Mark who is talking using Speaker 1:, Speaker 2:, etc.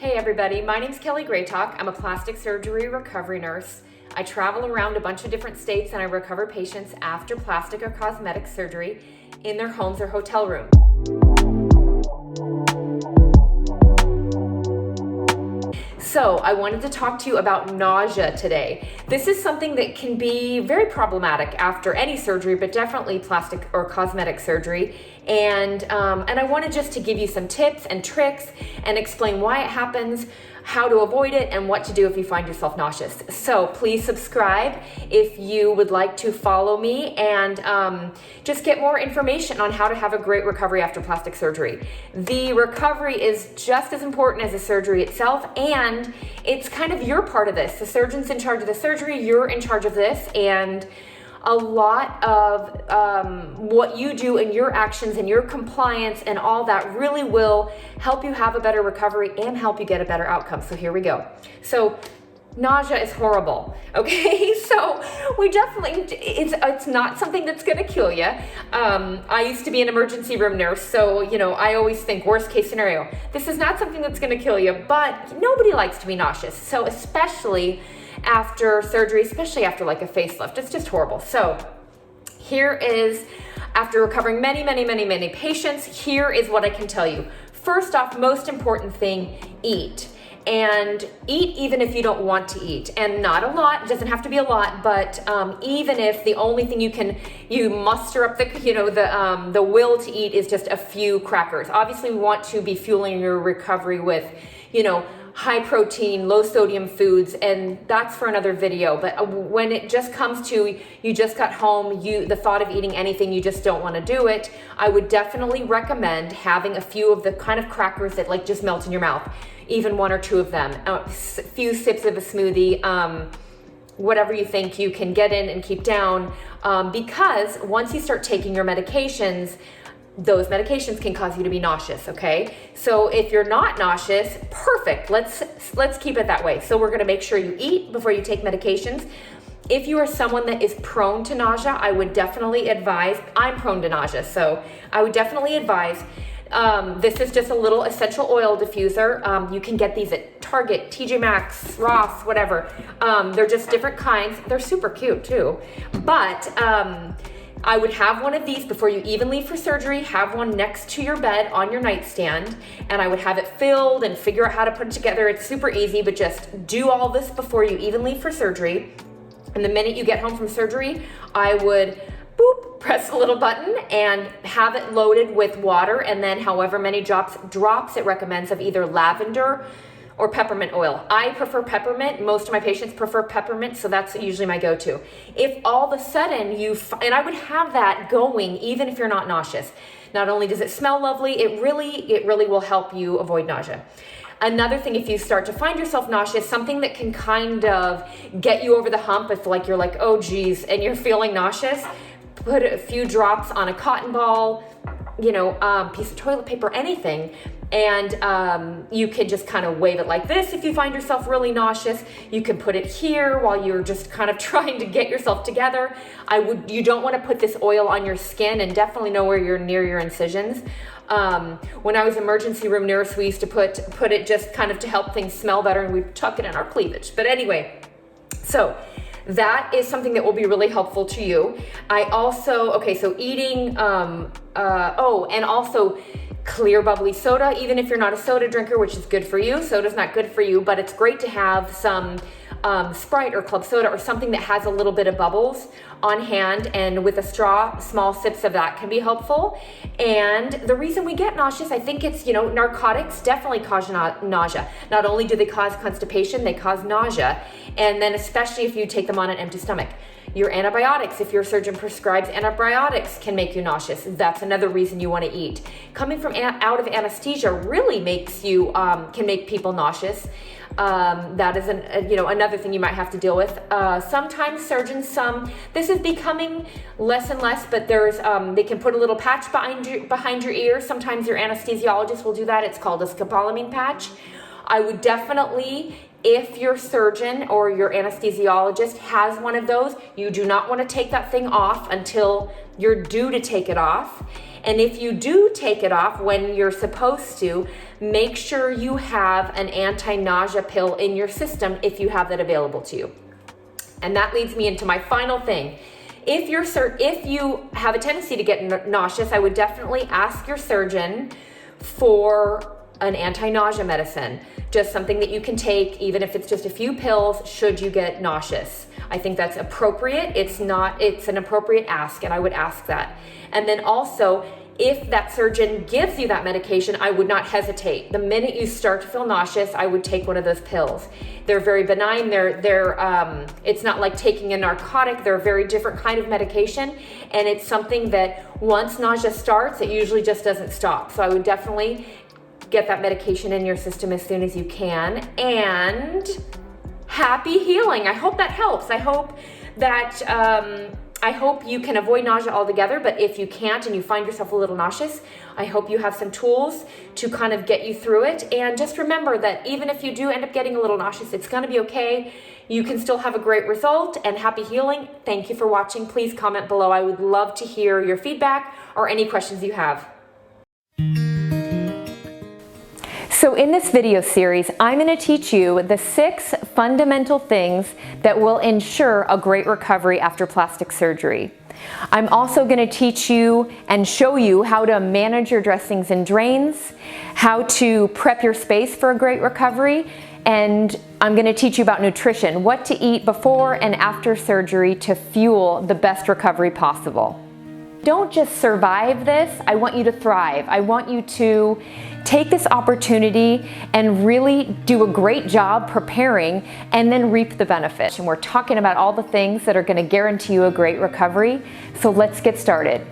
Speaker 1: Hey everybody, my name's Kelly Greytok. I'm a plastic surgery recovery nurse. I travel around a bunch of different states and I recover patients after plastic or cosmetic surgery in their homes or hotel rooms. So I wanted to talk to you about nausea today. This is something that can be very problematic after any surgery, but definitely plastic or cosmetic surgery. And I wanted just to give you some tips and tricks and explain why it happens, how to avoid it, and what to do if you find yourself nauseous. So please subscribe if you would like to follow me and just get more information on how to have a great recovery after plastic surgery. The recovery is just as important as the surgery itself, and it's kind of your part of this. The surgeon's in charge of the surgery, you're in charge of this, and a lot of what you do and your actions and your compliance and all that really will help you have a better recovery and help you get a better outcome. So here we go. So nausea is horrible, okay? So we definitely, it's not something that's gonna kill you. I used to be an emergency room nurse, so I always think worst case scenario. This is not something that's gonna kill you, but nobody likes to be nauseous. So especially after surgery, especially after like a facelift, it's just horrible. So here is, after recovering many patients, here is what I can tell you. First off, most important thing, eat. And eat even if you don't want to eat, and not a lot. It doesn't have to be a lot, but even if the only thing you muster up the will to eat is just a few crackers. Obviously, we want to be fueling your recovery with high protein, low sodium foods, and that's for another video. But when it just comes to you just got home, the thought of eating anything, you just don't want to do it, I would definitely recommend having a few of the kind of crackers that like just melt in your mouth, even one or two of them, a few sips of a smoothie, whatever you think you can get in and keep down, because once you start taking your medications, those medications can cause you to be nauseous, okay? So if you're not nauseous, perfect. Let's keep it that way. So we're gonna make sure you eat before you take medications. If you are someone that is prone to nausea, I would definitely advise, I'm prone to nausea, so I would definitely advise, this is just a little essential oil diffuser. You can get these at Target, TJ Maxx, Ross, whatever. They're just different kinds. They're super cute too. But I would have one of these before you even leave for surgery. Have one next to your bed on your nightstand, and I would have it filled and figure out how to put it together. It's super easy, but just do all this before you even leave for surgery. And the minute you get home from surgery, I would press a little button and have it loaded with water, and then however many drops it recommends of either lavender or peppermint oil. I prefer peppermint. Most of my patients prefer peppermint, so that's usually my go-to. If all of a sudden and I would have that going even if you're not nauseous. Not only does it smell lovely, it really will help you avoid nausea. Another thing, if you start to find yourself nauseous, something that can kind of get you over the hump if like you're like, oh geez, and you're feeling nauseous, put a few drops on a cotton ball, piece of toilet paper, anything, and you can just kind of wave it like this. If you find yourself really nauseous, you can put it here while you're just kind of trying to get yourself together. You don't want to put this oil on your skin, and definitely nowhere you're near your incisions. When I was emergency room nurse, we used to put it just kind of to help things smell better, and we'd tuck it in our cleavage. But anyway, so that is something that will be really helpful to you. I also, so eating, and also clear bubbly soda, even if you're not a soda drinker, which is good for you. Soda's not good for you, but it's great to have some Sprite or club soda or something that has a little bit of bubbles on hand, and with a straw, small sips of that can be helpful. And the reason we get nauseous, I think it's, narcotics definitely cause nausea. Not only do they cause constipation, they cause nausea. And then especially if you take them on an empty stomach. Your antibiotics, if your surgeon prescribes antibiotics, can make you nauseous. That's another reason you want to eat. Coming from out of anesthesia really makes you, can make people nauseous. That is another thing you might have to deal with. Sometimes surgeons, this is becoming less and less, but there's, they can put a little patch behind your ear. Sometimes your anesthesiologist will do that. It's called a scopolamine patch. I would definitely, if your surgeon or your anesthesiologist has one of those, you do not want to take that thing off until you're due to take it off. And if you do take it off when you're supposed to, make sure you have an anti-nausea pill in your system if you have that available to you. And that leads me into my final thing. If you have a tendency to get nauseous, I would definitely ask your surgeon for an anti-nausea medicine, just something that you can take, even if it's just a few pills, should you get nauseous. I think that's appropriate. It's an appropriate ask, and I would ask that. And then also, if that surgeon gives you that medication, I would not hesitate. The minute you start to feel nauseous, I would take one of those pills. They're very benign. It's not like taking a narcotic. They're a very different kind of medication, and it's something that once nausea starts, it usually just doesn't stop. So I would definitely get that medication in your system as soon as you can. And happy healing. I hope that helps. I hope you can avoid nausea altogether, but if you can't and you find yourself a little nauseous, I hope you have some tools to kind of get you through it. And just remember that even if you do end up getting a little nauseous, it's going to be okay. You can still have a great result, and happy healing. Thank you for watching. Please comment below. I would love to hear your feedback or any questions you have. So in this video series, I'm going to teach you the 6 fundamental things that will ensure a great recovery after plastic surgery. I'm also going to teach you and show you how to manage your dressings and drains, how to prep your space for a great recovery, and I'm going to teach you about nutrition, what to eat before and after surgery to fuel the best recovery possible. Don't just survive this, I want you to thrive. I want you to take this opportunity and really do a great job preparing and then reap the benefits. And we're talking about all the things that are going to guarantee you a great recovery. So let's get started.